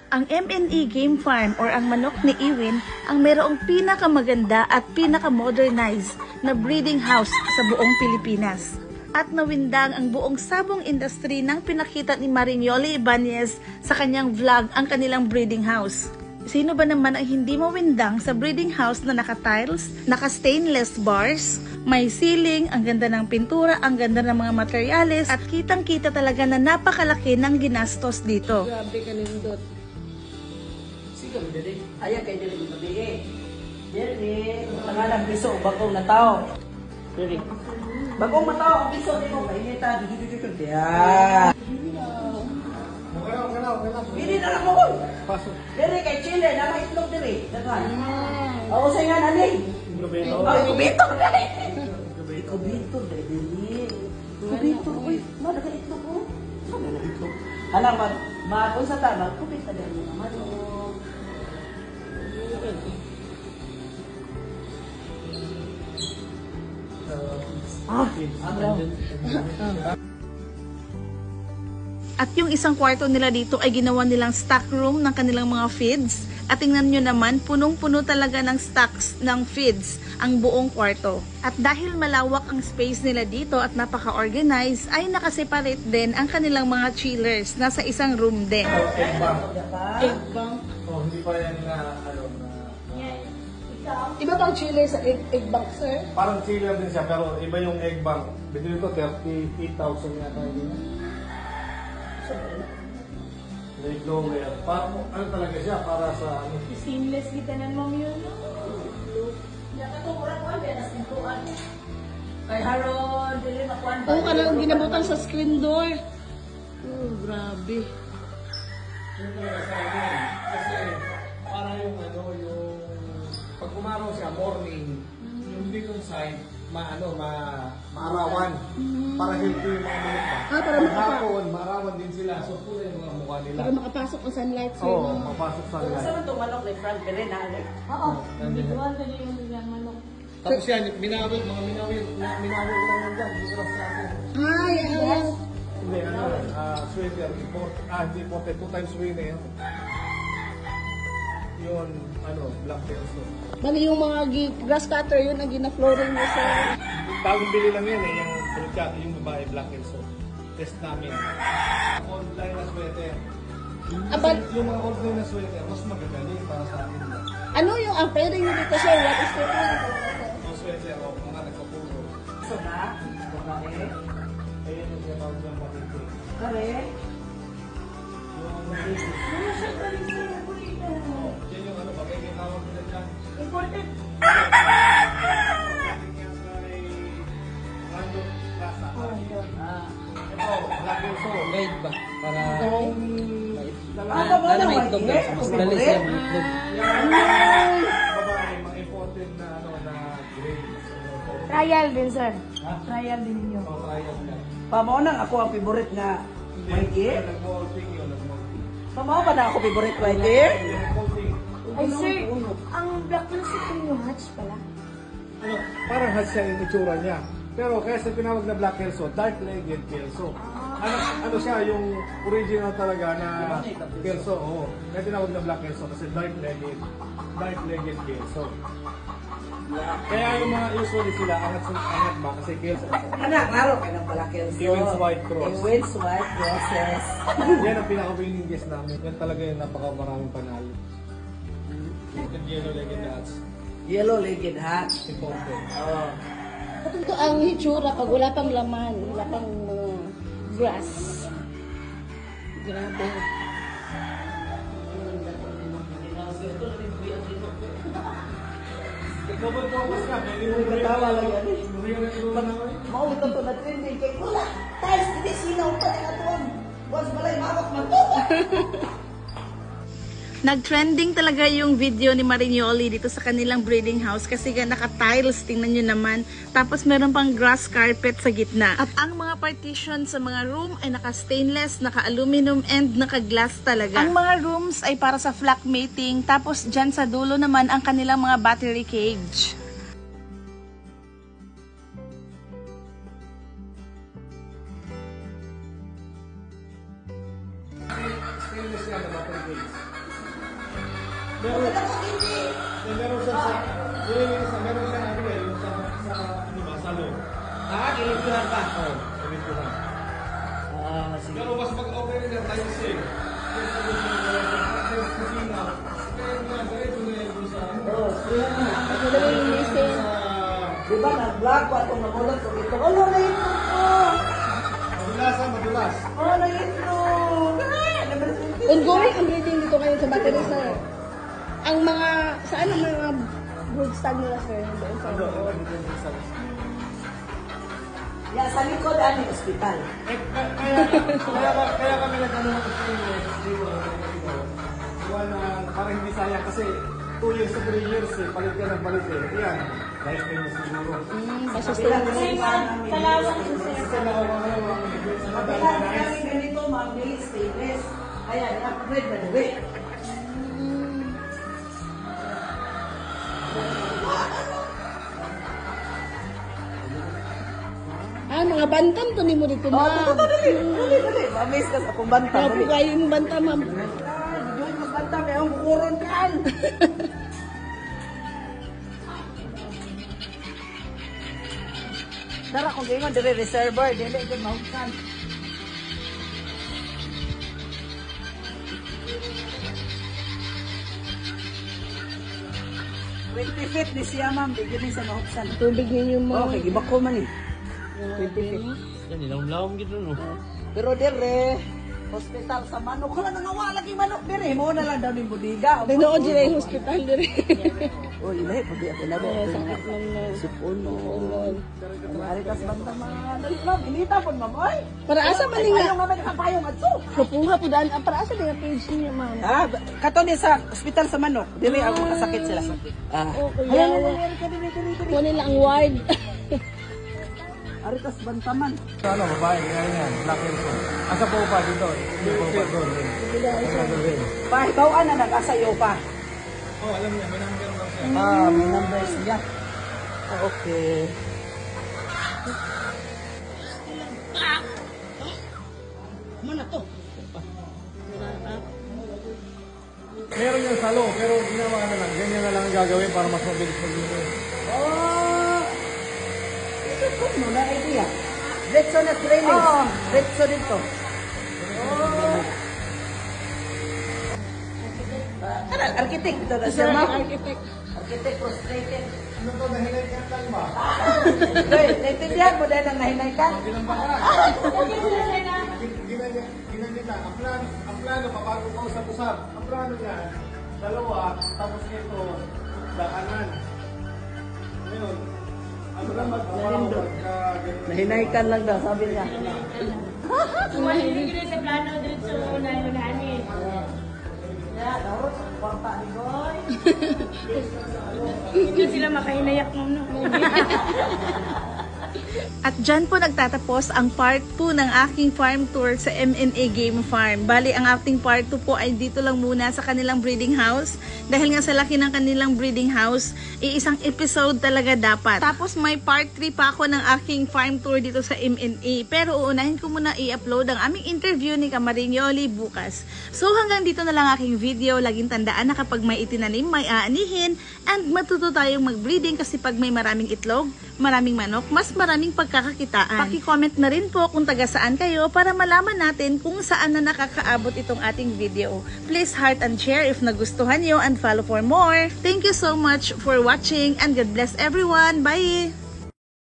Ang MNE Game Farm or ang manok ni Ewin ang mayroong pinakamaganda at pinaka-modernized na breeding house sa buong Pilipinas. At nawindang ang buong sabong industry nang pinakita ni Mariñoly Ibanez sa kanyang vlog ang kanilang breeding house. Sino ba naman ang hindi mawindang sa breeding house na naka-tiles, naka-stainless bars, may ceiling, ang ganda ng pintura, ang ganda ng mga materyales, at kitang-kita talaga na napakalaki ng ginastos dito. Grabe ka nindot. Sige, dali. Ayan kayo dali ito di eh. Dali. Pangalang piso, bagong na tao. Dali. Bagong matao, ang piso, di mo kainita. Yan. Bili na lang mo. Dali kay Chile, na may itlog dali. Oo, sa nga nani. Kubito dali. Kubito dali. Kubito, uy. Madagal itlog ko. Madagal itlog. Alam, kung sa tama, kubito dali naman. At yung isang kwarto nila dito ay ginawa nilang stock room ng kanilang mga feeds. At tingnan nyo naman, punong-puno talaga ng stocks ng feeds ang buong kwarto. At dahil malawak ang space nila dito at napaka-organized, ay nakaseparate din ang kanilang mga chillers. Nasa isang room din. Egg bank. Egg bank. Oh, hindi pa yan na, Iba bang chiller sa egg bank, sir? parang chiller din siya, pero iba yung egg bank. Binili ko 38,000 yata. Like nowhere. Parang ano talaga siya, para sa ano. Seamless gitanan mo yun, no? Ay, haron, dili na kwan. Oo, kanang ginabutan sa screen door. Oh, grabe. Yun talaga sa akin. Kasi parang yung ano, yung pag umaraw siya, morning, yung dito side, maarawan. Para healthy yung mga manok ba? Ah, para hapon, maarawan din sila. So, pula yung mga mukha nila. Para makapasok ang sunlight sir. Oo, mapasok sa Kung light. saan itong manok ni Frank Belen, ali? Oo, individual na yung manok. Tapos yan, minawid lang yan dyan. Dito lang sa akin. Ay, ay. Hindi, sweater. Hindi imported. 2 times winner. Yun, black pencil. Bali yung mga grass cutter yun ang gina-flooring mo sir. Bagong bili lang yan yung product, yung babae black pencil. Test namin. Online na sweater. Yung mga online na sweater, mas magagaling para sa akin. Ano yung pwede nyo dito sir? What is it? Yung sweater, mga nagpapuro. So na? Kare? Ayun yung tinatawag ng matindi. Kare? Yan yung bagay yung tawag nila dyan. Important. Random Plaza. Ah. Ito, black pencil. Guide ba? Para Ano may itlog na. Mas dali siya may itlog. Babae, mga imported na na grade. Trial din sir. Ha? Trial din ninyo. Mga trial na. Pamao nang ako ang favorite nga Mikey. Nag-molting yun, nag-molting. Pamao ba na ako favorite Mikey? Nag-molting. Ay sir, ang black pencil yung hatch pala. Parang hatch siya yung itsura niya. Pero kaya sa tinawag na black kelso, dark-legged kelso. Ano siya, yung original talaga na kelso. Oo. Kaya tinawag na black kelso kasi dark-legged kelso. Kaya yung mga usually sila, angat ba? Kasi kelso. Anak, laro ka ng Balakelso. Ewins White Cross. Ewins White Crosses. Yan ang pinaka-winning guest namin. Yan talaga yung napaka-maraming panalo. Yung yellow-legged hats. Yellow-legged hat. Imported. Oo. Ito ang hitsura pag wala pang laman, wala pang mga grass. Grabe. Double-double ka. Nagkatawa lang yan eh. Nagkatawa. Maulit to na trending kay Kula. Guys, hindi sinaw pa na atuan. Once balay mawak man to. Nag-trending talaga yung video ni Mariñoly dito sa kanilang breeding house kasi nga naka-tiles, tingnan nyo naman. Tapos meron pang grass carpet sa gitna. At ang mga partition sa mga room ay naka-stainless, naka-aluminum and naka-glass talaga. Ang mga rooms ay para sa flock mating. Tapos dyan sa dulo naman ang kanilang mga battery cage. Stainless yan, battery case. Meron siya sa... Meron siya ano eh, yung sa ano ba, salon. Kilituhan pa. Oo, kilituhan. Sige. Pero mas mag-okay rin tayo kasi. Kasi kusina. Kaya nga, diretso na yan doon sa... Madali linisin. Diba, nag-vlog ko atong namulot ko dito. Ano na ito ko? Madulas. Oh, na ito. Ongoing ang breeding dito ngayon sa battery, sir. Ang mga, saan ang mga brood stand nila, sir? Doon sa loob. Yan, sa likod, ano yung ospital. Kaya kami nagtanong ng parang hindi sayang kasi 2 years to 3 years eh, palit ka ng palit eh. Yan, dahil kayo mo siguro. Basta Salamat po, sir. Kapila namin ganito, ma'am, nili stainless. Ayan, upgrade na dali. mga bantam to ni mo dito, Oh, ma'am. dali. Ma-amaze ka sa akong banta. Opo, kayo yung bantam, ma'am. Doon mas banta, may akong kukuron kan. Dara, kung ganyan, dire reservoir, dili, dyan mahukan. $20 ni siya, ma'am. Bigyan niya sa mahuksan. Tubig ninyo, ma'am. Okay, gibak ko man eh. $20. Yan, ilawom gitu no. Pero dire, hospital sa manok. Kala nangawala kay manok dire. Mo na lang daw ni budiga. Tinood sila yung hospital dire. Oh, ilahi, pwede ako na ba? Sakit lang na. Sipuno. Ari kas banta dali ma'am. Inita po ma'am. Oy. Para asa man nga. Ayaw nga may kapayong adso. Kapuha po daan. Para asa din ang page niya, ma'am. Ah, kato ni sa hospital sa manok. Dili ako makasakit sila. Ah. Okay, Ayan, yan. dili. Kuha nila ang ward. Ari kas bantaman. Ano, babae, kaya yan, black hair ko. Asa po pa dito? Hindi po pa doon. Pahibawaan na nag-asayo pa. Oh, alam niya, may number lang siya. Ah, may number siya. Ah, okay. Mana to? Meron yung salo, pero ginawa na lang. Ganyan na lang ang gagawin para mas mabilis maglinis. Oh! Ito ko mo na idea. Retso na training. Oo. Retso dito. Oh. Ano, architect ito na siya, ma'am? Architect frustrated. Ano to, nahinay ka lang ba? Doy, naintindihan mo dahil ang nahinay ka? Ginagita. Ang plano, papago ka usap-usap. Ang plano niya, 2, tapos ito, daanan. Ngayon, ano lang magpapawag ka, Nahinay ka lang daw, sabi niya. Hindi sa plano dito sa unahan. Kaya, dapat, kwarta ni Boy. Hindi sila makahinayak mo, no? At dyan po nagtatapos ang part 2 ng aking farm tour sa MNA Game Farm. Bali, ang ating part 2 po ay dito lang muna sa kanilang breeding house. Dahil nga sa laki ng kanilang breeding house, isang episode talaga dapat. Tapos may part 3 pa ako ng aking farm tour dito sa MNA. Pero uunahin ko muna i-upload ang aming interview ni Camarignoli bukas. So hanggang dito na lang aking video. Laging tandaan na kapag may itinanim, may aanihin. And matuto tayong mag-breeding kasi pag may maraming itlog, maraming manok, mas maraming pagkakakitaan. Paki-comment na rin po kung taga saan kayo para malaman natin kung saan na nakakaabot itong ating video. Please heart and share if nagustuhan nyo and follow for more. Thank you so much for watching and God bless everyone. Bye!